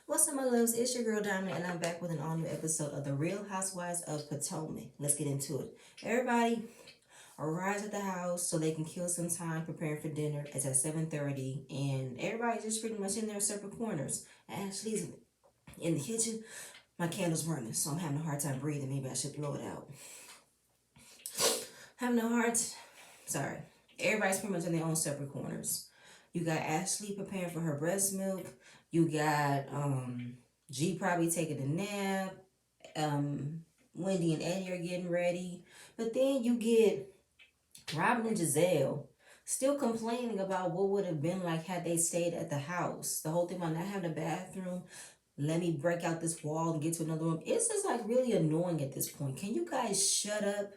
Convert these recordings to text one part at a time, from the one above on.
What's up, my loves? It's your girl Diamond, and I'm back with an all-new episode of The Real Housewives of Potomac. Let's get into it. Everybody arrives at the house so they can kill some time preparing for dinner. It's at 7:30, and everybody's just pretty much in their separate corners. Ashley's in the kitchen. My candle's burning, so I'm having a hard time breathing. Maybe I should blow it out. Having a hard... Sorry. Everybody's pretty much in their own separate corners. You got Ashley preparing for her breast milk. You got G probably taking a nap. Wendy and Eddie are getting ready. But then you get Robin and Giselle still complaining about what would have been like had they stayed at the house. The whole thing about not having a bathroom. Let me break out this wall and get to another room. It's just like really annoying at this point. Can you guys shut up?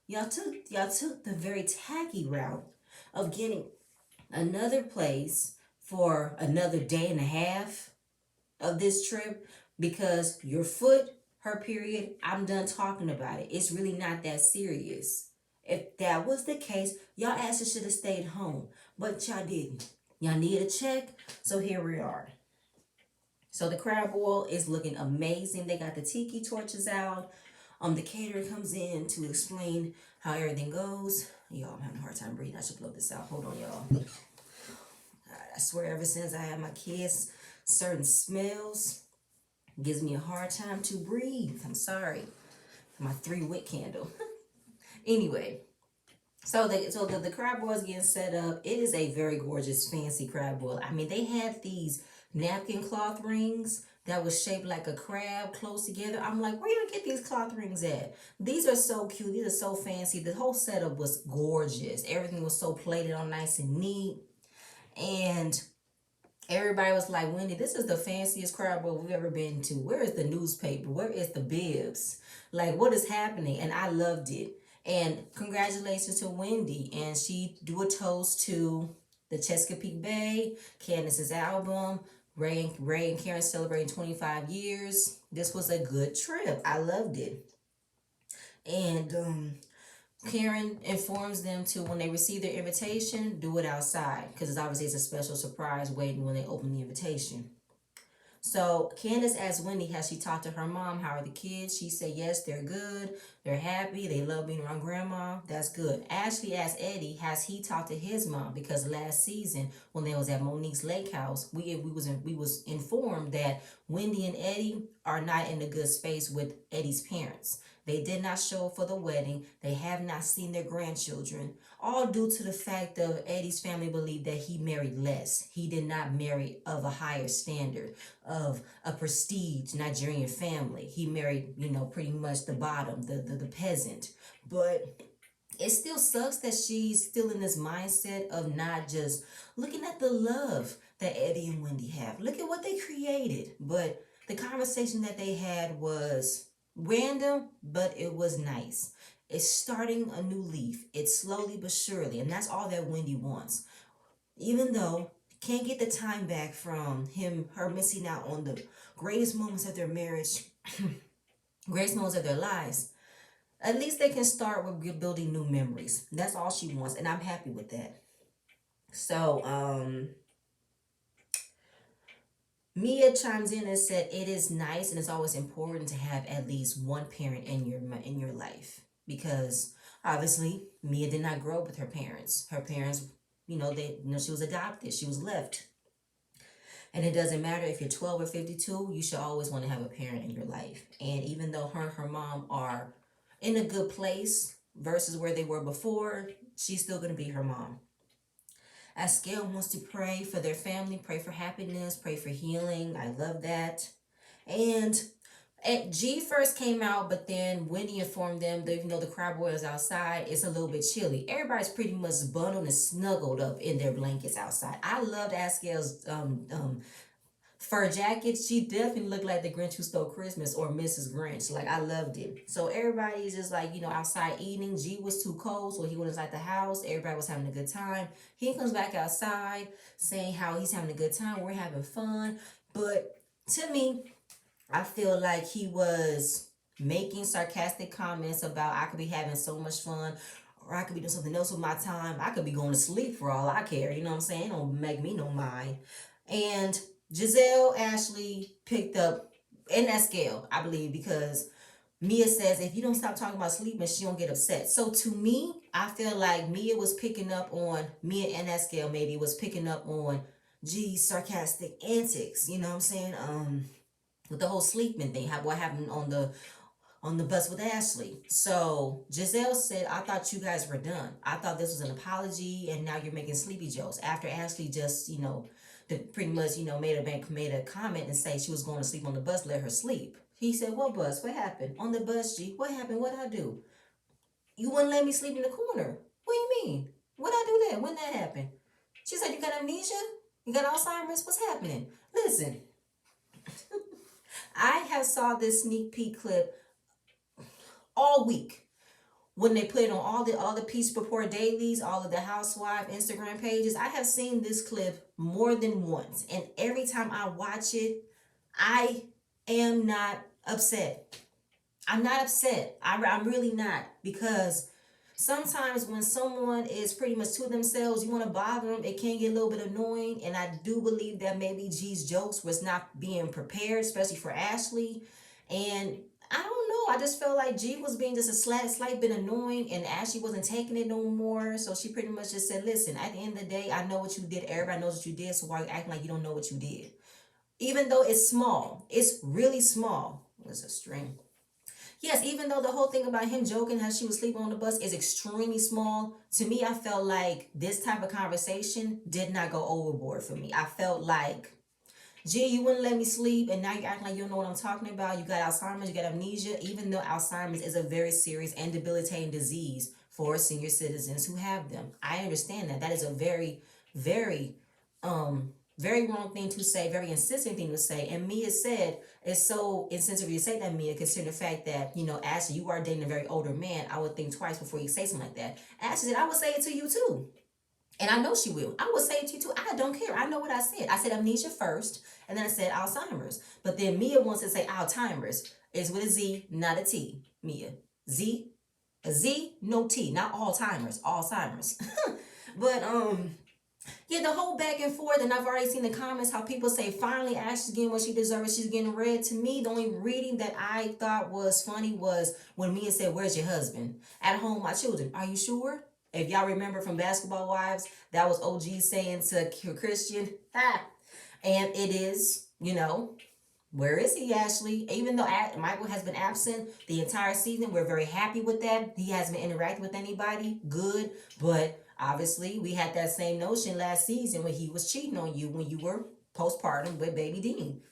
Y'all took the very tacky route of getting another place for another day and a half of this trip because your foot, her period, I'm done talking about it. It's really not that serious. If that was the case, y'all asses should have stayed home, but y'all didn't. Y'all needed a check, so here we are. So the crab boil is looking amazing. They got the tiki torches out. The caterer comes in to explain how everything goes. Y'all, I'm having a hard time breathing. I should blow this out. Hold on, y'all. I swear, ever since I had my kids, certain smells gives me a hard time to breathe. I'm sorry. My 3-wick candle. Anyway, so the crab boil is getting set up. It is a very gorgeous, fancy crab boil. I mean, they had these napkin cloth rings that was shaped like a crab close together. I'm like, where you get these cloth rings at? These are so cute. These are so fancy. The whole setup was gorgeous. Everything was so plated on nice and neat. And everybody was like, Wendy, this is the fanciest crab boil we've ever been to. Where is the newspaper? Where is the bibs? Like, what is happening? And I loved it. And congratulations to Wendy. And she do a toast to the Chesapeake Bay, Candace's album, Ray and Karen celebrating 25 years. This was a good trip. I loved it. And Karen informs them to, when they receive their invitation, do it outside because it's obviously a special surprise waiting when they open the invitation. So Candace asked Wendy, has she talked to her mom? How are the kids? She said, yes, they're good. They're happy. They love being around grandma. That's good. Ashley asked Eddie, has he talked to his mom? Because last season when they was at Monique's lake house, we was informed that Wendy and Eddie are not in a good space with Eddie's parents. They did not show up for the wedding. They have not seen their grandchildren, all due to the fact of Eddie's family believed that he married less. He did not marry of a higher standard, of a prestige Nigerian family. He married, pretty much the bottom, the peasant. But it still sucks that she's still in this mindset of not just looking at the love that Eddie and Wendy have. Look at what they created. But the conversation that they had was random, but it was nice. It's starting a new leaf. It's slowly but surely, and that's all that Wendy wants. Even though can't get the time back from her missing out on the greatest moments of their marriage, greatest moments of their lives. At least they can start with building new memories. That's all she wants, and I'm happy with that. So, Mia chimes in and said it is nice and it's always important to have at least one parent in your life because obviously Mia did not grow up with her parents. Her parents, she was adopted. She was left. And it doesn't matter if you're 12 or 52, you should always want to have a parent in your life. And even though her and her mom are in a good place versus where they were before, she's still going to be her mom. Askel wants to pray for their family, pray for happiness, pray for healing. I love that. And G first came out, but then Wendy informed them that even though the crab boil is outside, it's a little bit chilly. Everybody's pretty much bundled and snuggled up in their blankets outside. I loved Askel's fur jacket. She definitely looked like the Grinch Who Stole Christmas or Mrs. Grinch. Like, I loved it. So everybody's just like, outside eating. G was too cold, so he went inside the house. Everybody was having a good time. He comes back outside saying how he's having a good time. We're having fun. But to me, I feel like he was making sarcastic comments about I could be having so much fun or I could be doing something else with my time. I could be going to sleep for all I care. You know what I'm saying? It don't make me no mind. And Giselle Ashley picked up in that scale, I believe, because Mia says if you don't stop talking about sleeping, she don't get upset. So to me, I feel like Mia was picking up on Mia and that scale maybe was picking up on G's sarcastic antics. You know what I'm saying? With the whole sleeping thing, what happened on the bus with Ashley. So Giselle said, I thought you guys were done. I thought this was an apology and now you're making sleepy jokes. After Ashley just, pretty much, made a comment and say she was going to sleep on the bus, let her sleep. He said, what bus? What happened? On the bus, G. What happened? What'd I do? You wouldn't let me sleep in the corner. What do you mean? What'd I do that? When that happened? She said, you got amnesia? You got Alzheimer's? What's happening? Listen, I have saw this sneak peek clip all week when they put it on all the Peace Report dailies, all of the Housewife Instagram pages. I have seen this clip more than once, and every time I watch it, I am not upset. I'm not upset. I'm really not, because sometimes when someone is pretty much to themselves, you want to bother them, it can get a little bit annoying. And I do believe that maybe G's jokes was not being prepared, especially for Ashley. And I don't know. I just felt like G was being just a slight bit annoying, and Ashley wasn't taking it no more. So she pretty much just said, listen, at the end of the day, I know what you did. Everybody knows what you did. So why are you acting like you don't know what you did? Even though it's small, it's really small. What's a string? Yes, even though the whole thing about him joking how she was sleeping on the bus is extremely small, to me, I felt like this type of conversation did not go overboard for me. I felt like, gee, you wouldn't let me sleep, and now you're acting like you don't know what I'm talking about. You got Alzheimer's, you got amnesia, even though Alzheimer's is a very serious and debilitating disease for senior citizens who have them. I understand that. That is a very, very, very wrong thing to say, very insistent thing to say. And Mia said, it's so insensitive to say that, Mia, considering the fact that, Ashley, you are dating a very older man. I would think twice before you say something like that. Ashley said, I would say it to you too. And I know she will. I would say it to you too. I don't care. I know what I said. I said amnesia first, and then I said Alzheimer's. But then Mia wants to say Alzheimer's. It's with a Z, not a T. Mia. Z, a Z, no T. Not Alzheimer's. Alzheimer's. But yeah, the whole back and forth, and I've already seen the comments how people say finally Ashley's getting what she deserves. She's getting read. To me, the only reading that I thought was funny was when Mia said, "Where's your husband?" At home, my children. Are you sure? If y'all remember from Basketball Wives, that was OG saying to Christian, and it is, where is he, Ashley? Even though Michael has been absent the entire season, we're very happy with that. He hasn't been interacting with anybody. Good. But obviously, we had that same notion last season when he was cheating on you when you were postpartum with baby Dean.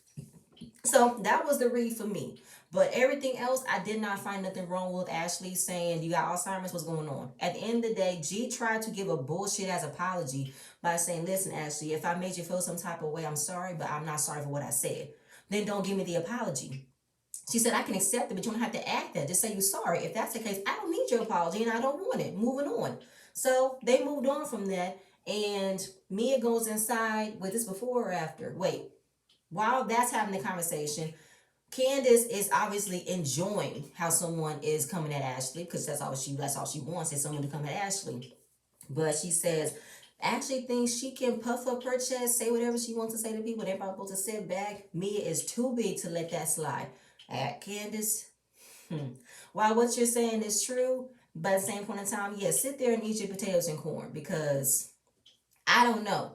So that was the read for me. But everything else, I did not find nothing wrong with Ashley saying you got Alzheimer's, what's going on. At the end of the day, G tried to give a bullshit as apology by saying, listen, Ashley, if I made you feel some type of way, I'm sorry, but I'm not sorry for what I said. Then don't give me the apology. She said, I can accept it, but you don't have to act that. Just say you're sorry. If that's the case, I don't need your apology and I don't want it. Moving on. So they moved on from that. And Mia goes inside. Wait, this before or after? Wait. While that's having the conversation, Candace is obviously enjoying how someone is coming at Ashley, because that's all she wants, is someone to come at Ashley. But she says Ashley thinks she can puff up her chest, say whatever she wants to say to people. Everybody's supposed to sit back. Mia is too big to let that slide. At Candace, while what you're saying is true, but at the same point in time, yes, sit there and eat your potatoes and corn, because I don't know.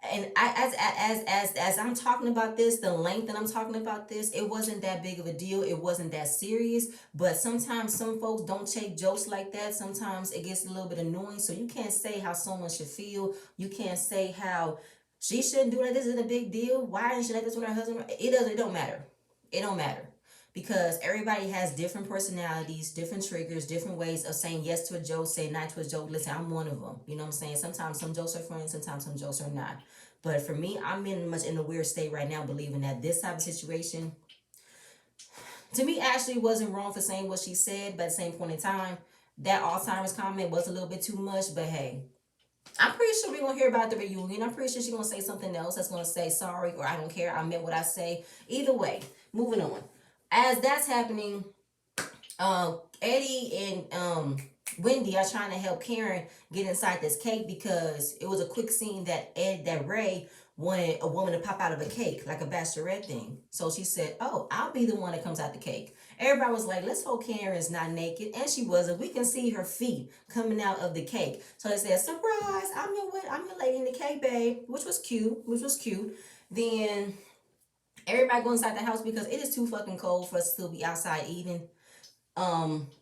And as I'm talking about this, the length that I'm talking about this, it wasn't that big of a deal. It wasn't that serious. But sometimes some folks don't take jokes like that. Sometimes it gets a little bit annoying. So you can't say how someone should feel. You can't say how she shouldn't do that. This isn't a big deal. Why didn't she let this with her husband? It don't matter. It don't matter. Because everybody has different personalities, different triggers, different ways of saying yes to a joke, saying no to a joke. Listen, I'm one of them. You know what I'm saying? Sometimes some jokes are funny, sometimes some jokes are not. But for me, I'm in a weird state right now, believing that this type of situation, to me, Ashley wasn't wrong for saying what she said, but at the same point in time, that Alzheimer's comment was a little bit too much. But hey, I'm pretty sure we're going to hear about the reunion. I'm pretty sure she's going to say something else that's going to say sorry, or I don't care, I meant what I say. Either way, moving on. As that's happening, Eddie and Wendy are trying to help Karen get inside this cake, because it was a quick scene that Ray wanted a woman to pop out of a cake, like a bachelorette thing. So she said, oh, I'll be the one that comes out the cake. Everybody was like, let's hope Karen's not naked. And she wasn't. We can see her feet coming out of the cake. So they said, surprise, I'm your lady in the cake, babe, which was cute. Then everybody go inside the house because it is too fucking cold for us to still be outside eating.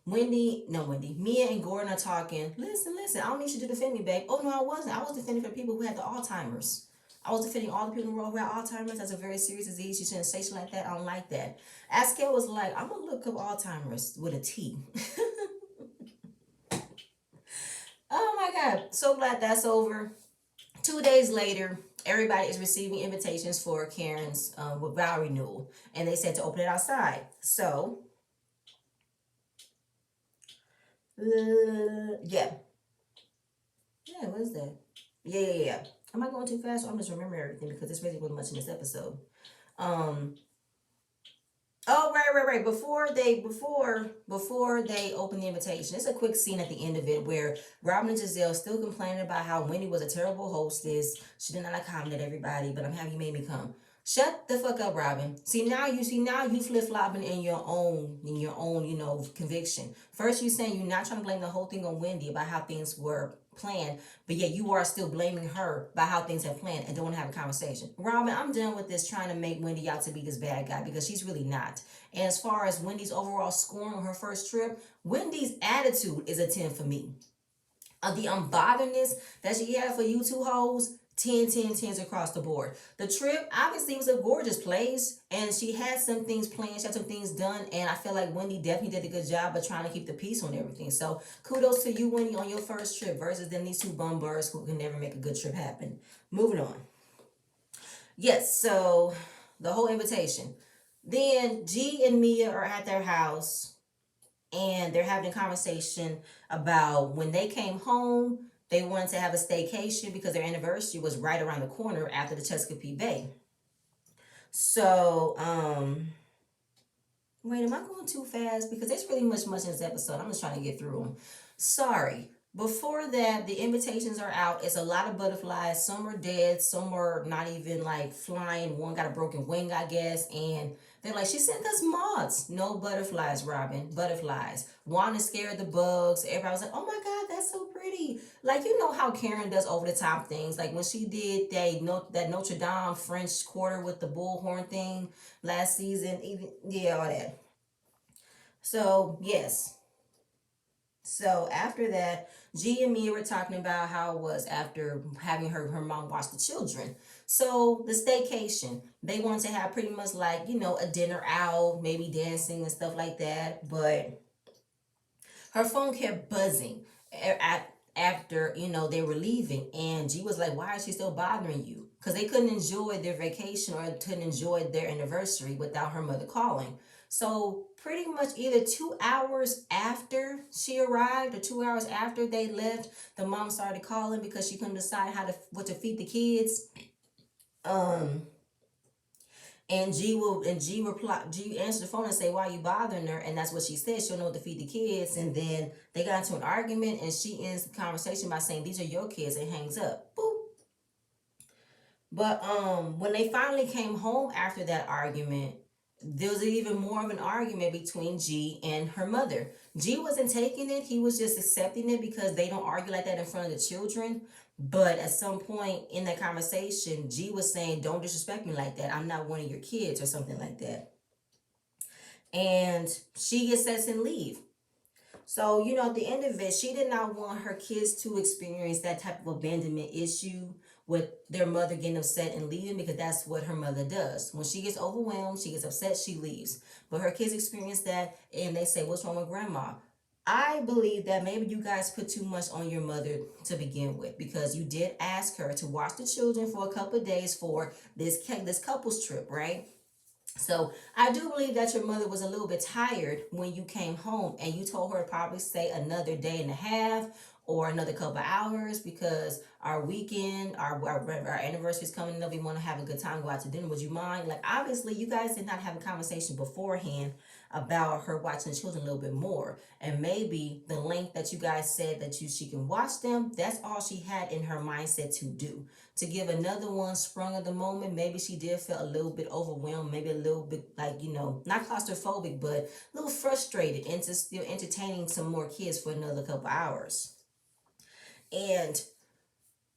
Mia and Gordon are talking. Listen, I don't need you to defend me, babe. Oh, no, I wasn't. I was defending for people who had the Alzheimer's. I was defending all the people in the world who had Alzheimer's. That's a very serious disease. You shouldn't say shit like that. I don't like that. Askell was like, I'm going to look up Alzheimer's with a T. Oh, my God. So glad that's over. 2 days later, everybody is receiving invitations for Karen's vow renewal. And they said to open it outside. So, yeah. Yeah, what is that? Yeah. Am I going too fast? I'm just remembering everything because there's really wasn't much in this episode. Oh, right. Before they open the invitation, it's a quick scene at the end of it where Robin and Giselle still complaining about how Wendy was a terrible hostess. She did not accommodate everybody, but I'm happy you made me come. Shut the fuck up, Robin. See now you flip flopping in your own, conviction. First you saying you're not trying to blame the whole thing on Wendy about how things were planned, but yet you are still blaming her about how things have planned and don't want to have a conversation. Robin, I'm done with this trying to make Wendy out to be this bad guy because she's really not. And as far as Wendy's overall scoring on her first trip, Wendy's attitude is a 10 for me. The unbotheredness that she had for you two hoes, 10s across the board. The trip obviously was a gorgeous place and she had some things planned, she had some things done, and I feel like Wendy definitely did a good job of trying to keep the peace on everything. So kudos to you, Wendy, on your first trip versus then these two bum burs who can never make a good trip happen. Moving on. Yes, so the whole invitation. Then G and Mia are at their house and they're having a conversation about when they came home, they wanted to have a staycation because their anniversary was right around the corner after the Chesapeake Bay. So, wait, am I going too fast? Because there's really much in this episode. I'm just trying to get through them. Sorry. Before that, the invitations are out. It's a lot of butterflies. Some are dead. Some are not even like flying. One got a broken wing, I guess. And they're like, she sent us moths. No butterflies, Robin. Butterflies. Wanda scared the bugs. Everybody was like, oh my God, that's so pretty. Like, you know how Karen does over the top things. Like when she did that Notre Dame French Quarter with the bullhorn thing last season. All that. So, yes. So after that, G and Mia were talking about how it was after having her mom watch the children. So the staycation, they wanted to have pretty much like, a dinner out, maybe dancing and stuff like that. But her phone kept buzzing after, they were leaving. And G was like, why is she still bothering you? Because they couldn't enjoy their vacation or couldn't enjoy their anniversary without her mother calling. So pretty much either 2 hours after she arrived or 2 hours after they left, the mom started calling because she couldn't decide what to feed the kids. And G answered the phone and say, why are you bothering her? And that's what she said. She'll know what to feed the kids. And then they got into an argument and she ends the conversation by saying, these are your kids, and hangs up. Boop. But when they finally came home after that argument, there was even more of an argument between G and her mother. G wasn't taking it. He was just accepting it because they don't argue like that in front of the children. But at some point in that conversation, G was saying, don't disrespect me like that. I'm not one of your kids or something like that. And she gets set and leave. So, at the end of it, she did not want her kids to experience that type of abandonment issue with their mother getting upset and leaving, because that's what her mother does. When she gets overwhelmed, she gets upset, she leaves. But her kids experience that and they say, what's wrong with grandma? I believe that maybe you guys put too much on your mother to begin with, because you did ask her to watch the children for a couple of days for this couple's trip, right? So I do believe that your mother was a little bit tired when you came home and you told her to probably stay another day and a half or another couple of hours because our weekend, our anniversary is coming up. We want to have a good time, go out to dinner. Would you mind? Like, obviously, you guys did not have a conversation beforehand about her watching the children a little bit more. And maybe the length that you guys said that she can watch them, that's all she had in her mindset to do. To give another one sprung of the moment, maybe she did feel a little bit overwhelmed, maybe a little bit like, not claustrophobic, but a little frustrated into still entertaining some more kids for another couple hours. And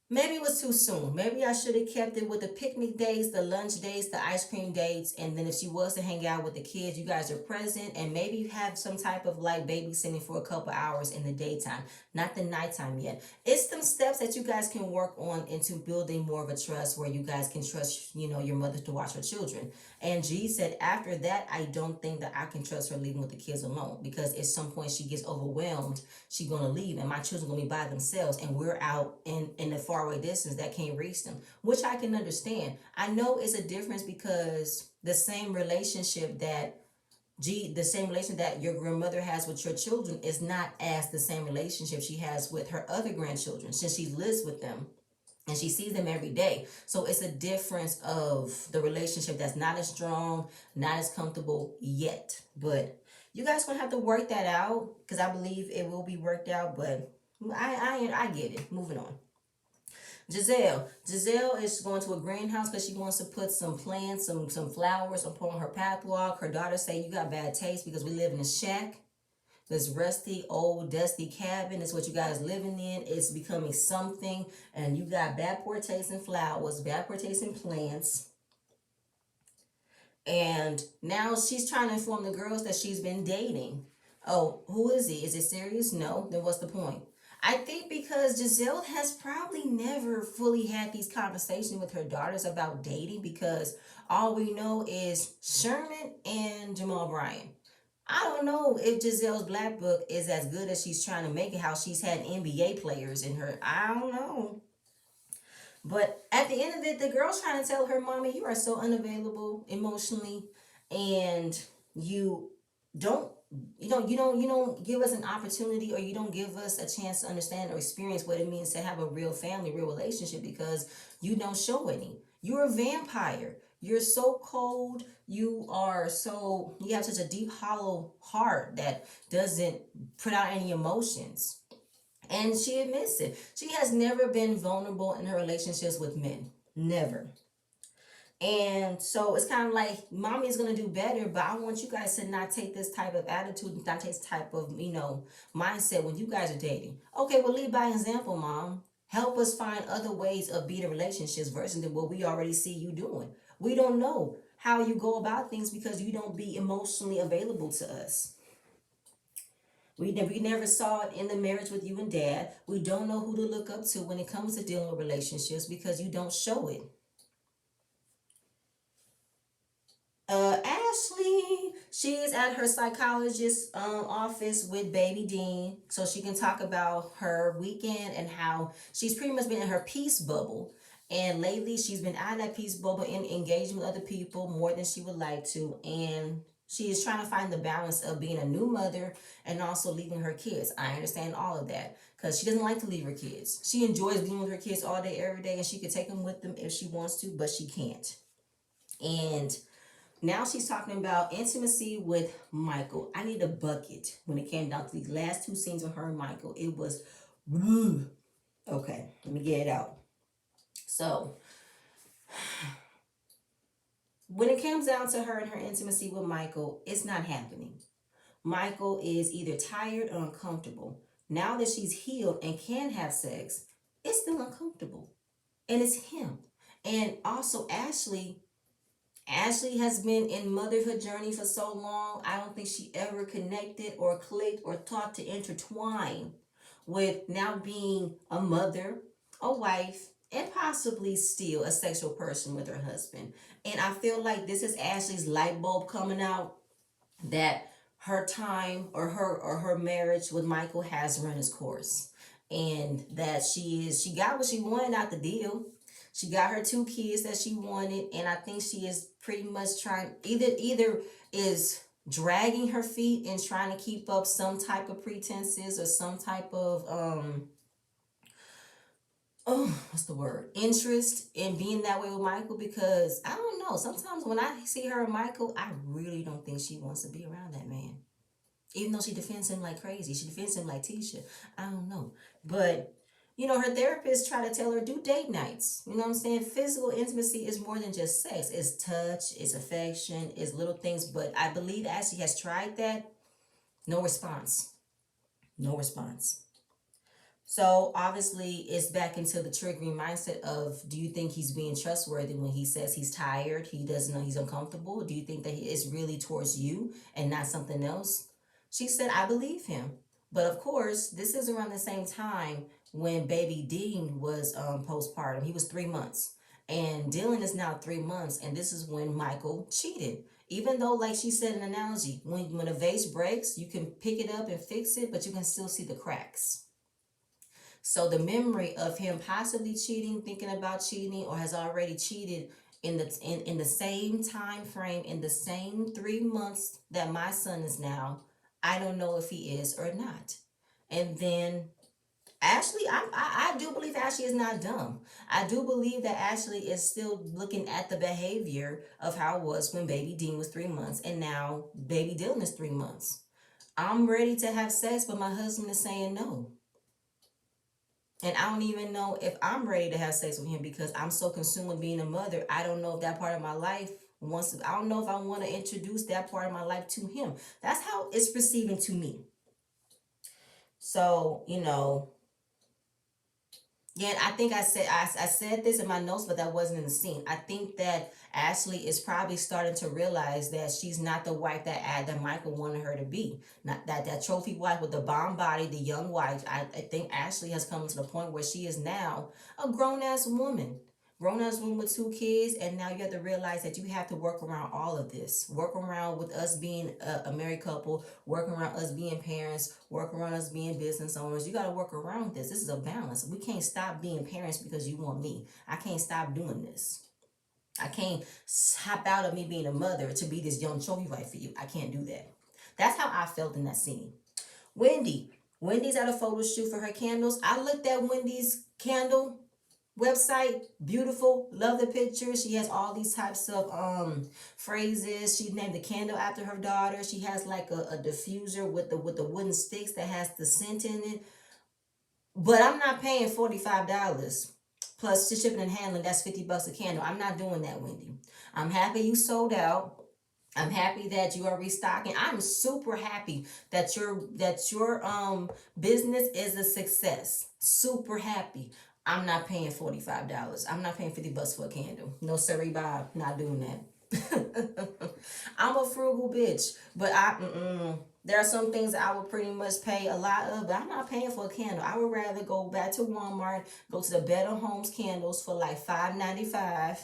maybe it was too soon. Maybe I should have kept it with the picnic days, the lunch days, the ice cream dates, and then if she was to hang out with the kids, you guys are present, and maybe you have some type of like babysitting for a couple hours in the daytime, not the nighttime yet. It's some steps that you guys can work on into building more of a trust where you guys can trust, your mother to watch her children. And G said, after that, I don't think that I can trust her leaving with the kids alone, because at some point she gets overwhelmed, she's gonna leave, and my children gonna be by themselves, and we're out in the faraway distance that can't reach them, which I can understand. I know it's a difference because the same relationship that your grandmother has with your children is not as the same relationship she has with her other grandchildren, since she lives with them and she sees them every day. So it's a difference of the relationship that's not as strong, not as comfortable yet. But you guys gonna have to work that out, because I believe it will be worked out. But I get it. Moving on. Giselle is going to a greenhouse because she wants to put some plants, some flowers upon her pathwalk. Her daughter say, you got bad taste because we live in a shack. This rusty, old, dusty cabin is what you guys living in. It's becoming something, and you got bad poor taste in flowers, bad poor taste in plants. And now she's trying to inform the girls that she's been dating. Oh, who is he? Is it serious? No. Then what's the point? I think because Giselle has probably never fully had these conversations with her daughters about dating, because all we know is Sherman and Jamal Bryant. I don't know if Giselle's black book is as good as she's trying to make it, how she's had NBA players in her. I don't know. But at the end of it, the girl's trying to tell her mommy, you are so unavailable emotionally, and you don't you don't give us an opportunity, or you don't give us a chance to understand or experience what it means to have a real family, real relationship, because you don't show any. You're a vampire. You're so cold. You have such a deep, hollow heart that doesn't put out any emotions. And she admits it. She has never been vulnerable in her relationships with men. Never. And so it's kind of like mommy's gonna do better, but I want you guys to not take this type of attitude, not take this type of, mindset when you guys are dating. Okay, well, lead by example, mom. Help us find other ways of being in relationships versus what we already see you doing. We don't know how you go about things because you don't be emotionally available to us. We never saw it in the marriage with you and dad. We don't know who to look up to when it comes to dealing with relationships because you don't show it. Ashley, she is at her psychologist's office with baby Dean, so she can talk about her weekend and how she's pretty much been in her peace bubble. And lately, she's been out of that peace bubble and engaging with other people more than she would like to. And she is trying to find the balance of being a new mother and also leaving her kids. I understand all of that because she doesn't like to leave her kids. She enjoys being with her kids all day, every day, and she could take them with them if she wants to, but she can't. And now she's talking about intimacy with Michael. I need a bucket when it came down to these last two scenes with her and Michael. It was, okay, let me get it out. So, when it comes down to her and her intimacy with Michael, it's not happening. Michael is either tired or uncomfortable. Now that she's healed and can have sex, it's still uncomfortable. And it's him. And also, Ashley has been in motherhood journey for so long. I don't think she ever connected or clicked or thought to intertwine with now being a mother, a wife, and possibly still a sexual person with her husband. And I feel like this is Ashley's light bulb coming out that her time or her marriage with Michael has run its course. And that she got what she wanted out the deal. She got her two kids that she wanted, and I think she is pretty much trying either is dragging her feet and trying to keep up some type of pretenses or some type of oh, what's the word? Interest in being that way with Michael, because I don't know. Sometimes when I see her and Michael, I really don't think she wants to be around that man. Even though she defends him like crazy, she defends him like Tisha. I don't know, but her therapist try to tell her do date nights. You know what I'm saying? Physical intimacy is more than just sex. It's touch, it's affection, it's little things. But I believe Ashley has tried that. No response. No response. So obviously, it's back into the triggering mindset of: do you think he's being trustworthy when he says he's tired, he doesn't know, he's uncomfortable? Do you think that he is really towards you and not something else? She said, I believe him. But of course, this is around the same time when baby Dean was postpartum. He was 3 months. And Dylan is now 3 months. And this is when Michael cheated. Even though, like she said, an analogy, when a vase breaks, you can pick it up and fix it, but you can still see the cracks. So the memory of him possibly cheating, thinking about cheating, or has already cheated in the same time frame, in the same 3 months that my son is now, I don't know if he is or not. And then Ashley, I do believe Ashley is not dumb. I do believe that Ashley is still looking at the behavior of how it was when baby Dean was 3 months and now baby Dylan is 3 months. I'm ready to have sex, but my husband is saying no. And I don't even know if I'm ready to have sex with him because I'm so consumed with being a mother. I don't know if that part of my life wants to, I don't know if I want to introduce that part of my life to him. That's how it's perceiving to me. So, yeah, I think I said this in my notes, but that wasn't in the scene. I think that Ashley is probably starting to realize that she's not the wife that Michael wanted her to be. Not that trophy wife with the bomb body, the young wife. I think Ashley has come to the point where she is now a grown ass woman. Grown ass woman with 2 kids, and now you have to realize that you have to work around all of this. Work around with us being a married couple, work around us being parents, work around us being business owners. You got to work around this. This is a balance. We can't stop being parents because you want me. I can't stop doing this. I can't hop out of me being a mother to be this young trophy wife for you. I can't do that. That's how I felt in that scene. Wendy. Wendy's at a photo shoot for her candles. I looked at Wendy's candle website. Beautiful. Love the picture. She has all these types of phrases. She named the candle after her daughter. She has like a diffuser with the wooden sticks that has the scent in it. But I'm not paying $45 plus the shipping and handling. That's $50 a candle. I'm not doing that, Wendy. I'm happy you sold out. I'm happy that you are restocking. I'm super happy that your business is a success. Super happy. I'm not paying $45. I'm not paying $50 for a candle. No sorry, Bob. Not doing that. I'm a frugal bitch, but there are some things I would pretty much pay a lot of, but I'm not paying for a candle. I would rather go back to Walmart, go to the Better Homes candles for like $5.95,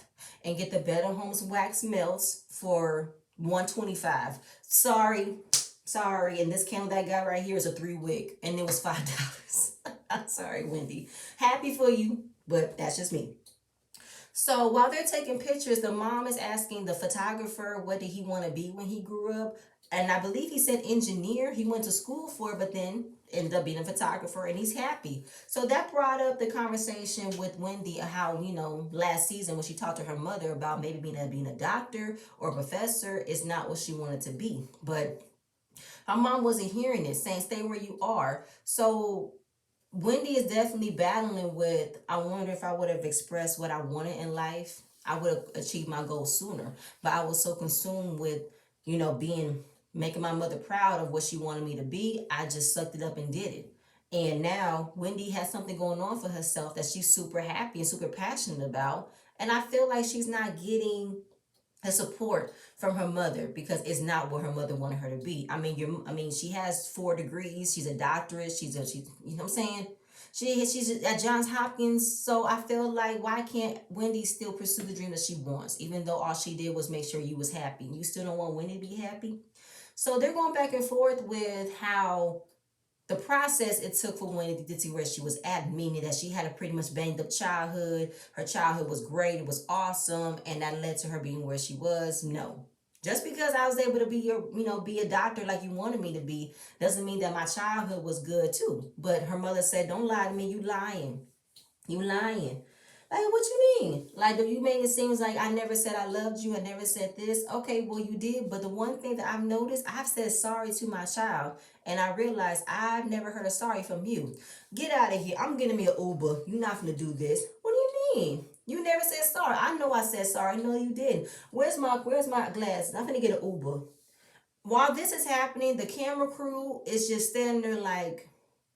and get the Better Homes wax melts for $125. Sorry. And this candle that I got right here is a 3-wick, and it was $5. I'm sorry, Wendy. Happy for you, but that's just me. So while they're taking pictures, the mom is asking the photographer what did he want to be when he grew up. And I believe he said engineer. He went to school for it, but then ended up being a photographer, and he's happy. So that brought up the conversation with Wendy, how, last season when she talked to her mother about maybe being a doctor or a professor is not what she wanted to be. But her mom wasn't hearing it, saying stay where you are. So Wendy is definitely battling with, I wonder if I would have expressed what I wanted in life, I would have achieved my goal sooner. But I was so consumed with, making my mother proud of what she wanted me to be. I just sucked it up and did it. And now Wendy has something going on for herself that she's super happy and super passionate about. And I feel like she's not getting the support from her mother because it's not what her mother wanted her to be. She has 4 degrees. She's a doctorate. She's you know what I'm saying? She's at Johns Hopkins. So I feel like, why can't Wendy still pursue the dream that she wants, even though all she did was make sure you was happy? You still don't want Wendy to be happy? So they're going back and forth with how the process it took for Wendy to get to where she was at, meaning that she had a pretty much banged up childhood. Her childhood was great, it was awesome, and that led to her being where she was. No. Just because I was able to be a doctor like you wanted me to be, doesn't mean that my childhood was good too. But her mother said, don't lie to me, you lying. You lying. Like, what you mean? Like, do you make it seems like I never said I loved you? I never said this. Okay, well, you did. But the one thing that I've noticed, I've said sorry to my child. And I realized I've never heard a sorry from you. Get out of here. I'm getting me an Uber. You're not going to do this. What do you mean? You never said sorry. I know I said sorry. No, you didn't. Where's my glasses? I'm going to get an Uber. While this is happening, the camera crew is just standing there like,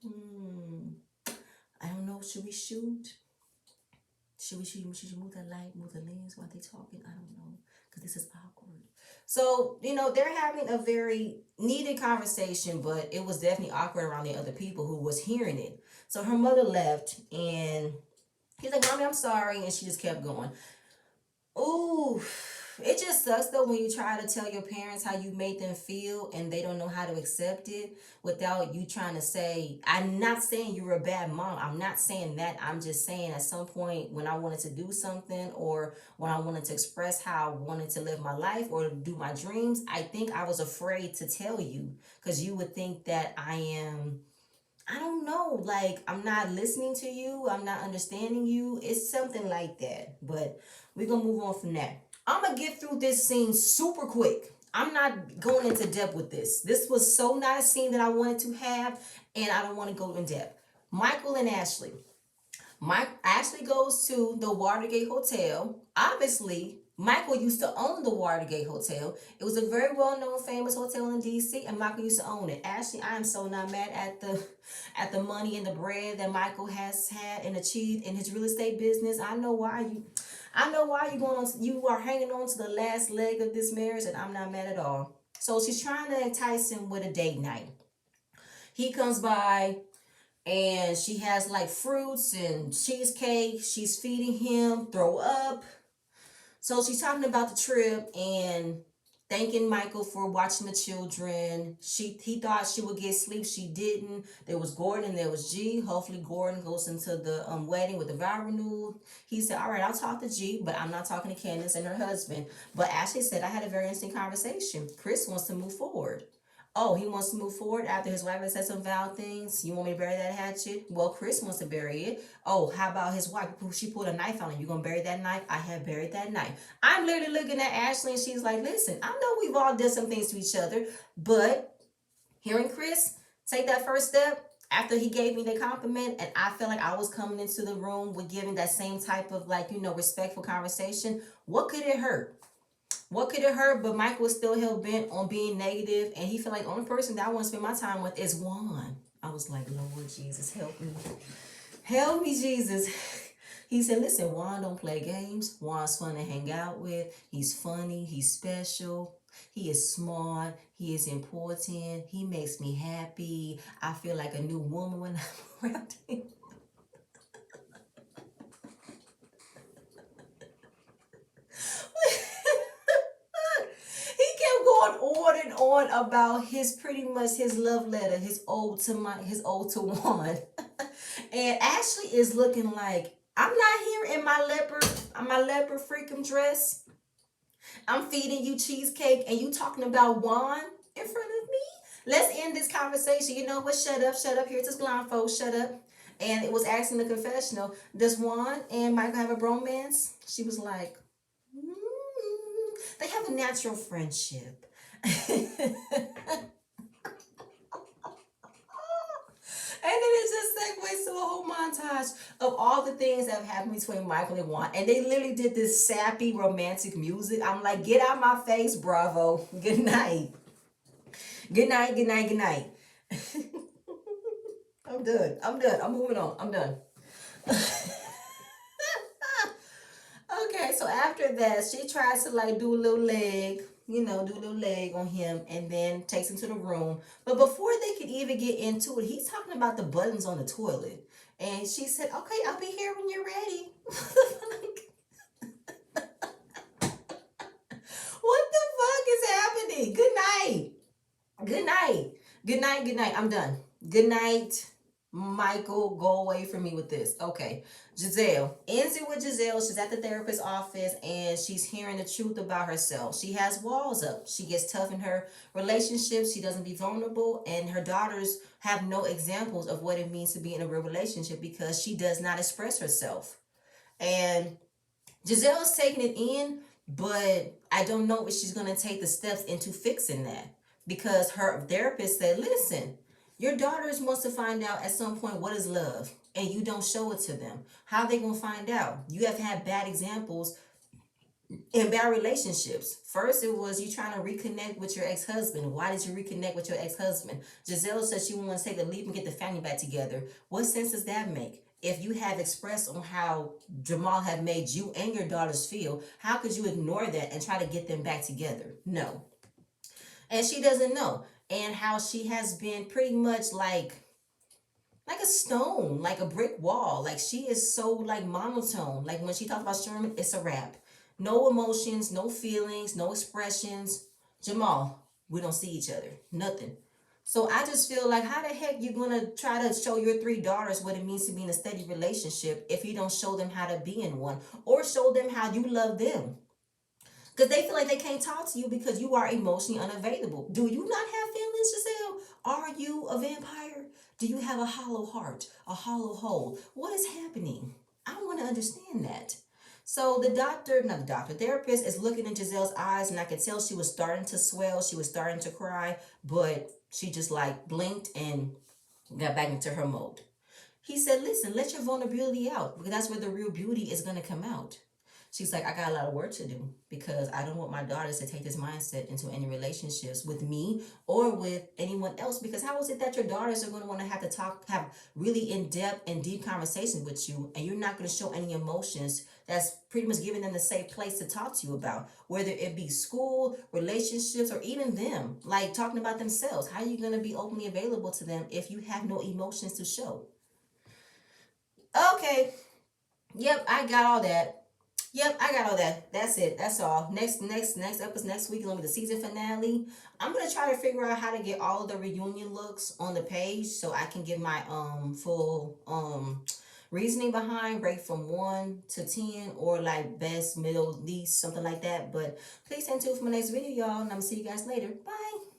I don't know. Should we shoot? Should you move the light, move the lens while they talking? I don't know, because this is awkward. So, they're having a very needed conversation, but it was definitely awkward around the other people who was hearing it. So her mother left, and he's like, Mommy, I'm sorry, and she just kept going. Ooh, it just sucks though when you try to tell your parents how you made them feel and they don't know how to accept it without you trying to say, I'm not saying you're a bad mom. I'm not saying that. I'm just saying at some point when I wanted to do something or when I wanted to express how I wanted to live my life or do my dreams, I think I was afraid to tell you because you would think that I don't know, like I'm not listening to you, I'm not understanding you. It's something like that. But we're gonna move on from that. I'm gonna get through this scene super quick. I'm not going into depth with this. This was so not a scene that I wanted to have, and I don't want to go in depth. Michael and Ashley. Mike actually goes to the Watergate Hotel. Obviously, Michael used to own the Watergate Hotel. It was a very well-known, famous hotel in DC, and Michael used to own it. Ashley, I am so not mad at the money and the bread that Michael has had and achieved in his real estate business. I know why you are hanging on to the last leg of this marriage, and I'm not mad at all. So she's trying to entice him with a date night. He comes by, and she has like fruits and cheesecake. She's feeding him, throw up. So she's talking about the trip and thanking Michael for watching the children. He thought she would get sleep. She didn't. There was Gordon and there was G. Hopefully Gordon goes into the wedding with the vow renewed. He said, all right, I'll talk to G, but I'm not talking to Candace and her husband. But Ashley said, I had a very interesting conversation. Chris wants to move forward. Oh, he wants to move forward after his wife has said some foul things. You want me to bury that hatchet? Well, Chris wants to bury it. Oh, how about his wife? She pulled a knife on him. You gonna bury that knife? I have buried that knife. I'm literally looking at Ashley and she's like, listen, I know we've all done some things to each other, but hearing Chris take that first step after he gave me the compliment and I felt like I was coming into the room with giving that same type of respectful conversation, what could it hurt? What could it hurt? But Michael was still hell bent on being negative, and he felt like the only person that I want to spend my time with is Juan. I was like, Lord Jesus, help me. Help me, Jesus. He said, listen, Juan don't play games. Juan's fun to hang out with. He's funny. He's special. He is smart. He is important. He makes me happy. I feel like a new woman when I'm around him. Going on and on about his love letter, his ode to Juan. And Ashley is looking like, I'm not here in my leopard freakum dress. I'm feeding you cheesecake and you talking about Juan in front of me. Let's end this conversation. You know what? Shut up. Here's this blindfold. Shut up. And it was asking the confessional, does Juan and Michael have a bromance? She was like, they have a natural friendship. And then it just segues to a whole montage of all the things that have happened between Michael and Juan. And they literally did this sappy romantic music. I'm like, get out my face, Bravo. Good night. Good night, good night, good night. I'm done. I'm moving on. I'm done. Okay, so after that, she tries to do a little leg, on him and then takes him to the room. But before they could even get into it, he's talking about the buttons on the toilet. And she said, okay, I'll be here when you're ready. What the fuck is happening? Good night. Good night. Good night. Good night. I'm done. Good night. Michael, go away from me with this. Okay. Giselle. Ends it with Giselle. She's at the therapist's office and she's hearing the truth about herself. She has walls up. She gets tough in her relationships. She doesn't be vulnerable. And her daughters have no examples of what it means to be in a real relationship because she does not express herself. And Giselle's taking it in, but I don't know if she's going to take the steps into fixing that because her therapist said, listen, your daughters wants to find out at some point what is love and you don't show it to them. How are they going to find out? You have had bad examples in bad relationships. First, it was you trying to reconnect with your ex-husband. Why did you reconnect with your ex-husband? Giselle said she wanted to take a leap and get the family back together. What sense does that make? If you have expressed on how Jamal have made you and your daughters feel, how could you ignore that and try to get them back together? No. And she doesn't know. And how she has been pretty much like a stone, like a brick wall. Like she is so like monotone. Like when she talks about Sherman, it's a wrap. No emotions, no feelings, no expressions. Jamal, we don't see each other. Nothing. So I just feel like how the heck you gonna try to show your three daughters what it means to be in a steady relationship if you don't show them how to be in one or show them how you love them? Because they feel like they can't talk to you because you are emotionally unavailable. Do you not have feelings, Giselle? Are you a vampire? Do you have a hollow heart, a hollow hole? What is happening? I want to understand that. So the doctor, not the doctor, therapist is looking in Giselle's eyes, and I could tell she was starting to swell. She was starting to cry, but she just like blinked and got back into her mode. He said, listen, let your vulnerability out because that's where the real beauty is going to come out. She's like, I got a lot of work to do because I don't want my daughters to take this mindset into any relationships with me or with anyone else. Because how is it that your daughters are going to want to have to talk, have really in depth and deep conversations with you, and you're not going to show any emotions that's pretty much giving them the safe place to talk to you about, whether it be school, relationships, or even them, like talking about themselves. How are you going to be openly available to them if you have no emotions to show? Okay. Yep, I got all that. Yep, I got all that. That's it. That's all. Next episode next week is gonna be the season finale. I'm gonna try to figure out how to get all of the reunion looks on the page so I can give my full reasoning behind, rate from 1 to 10, or like best, middle, least, something like that. But please stay tuned for my next video, y'all, and I'm gonna see you guys later. Bye.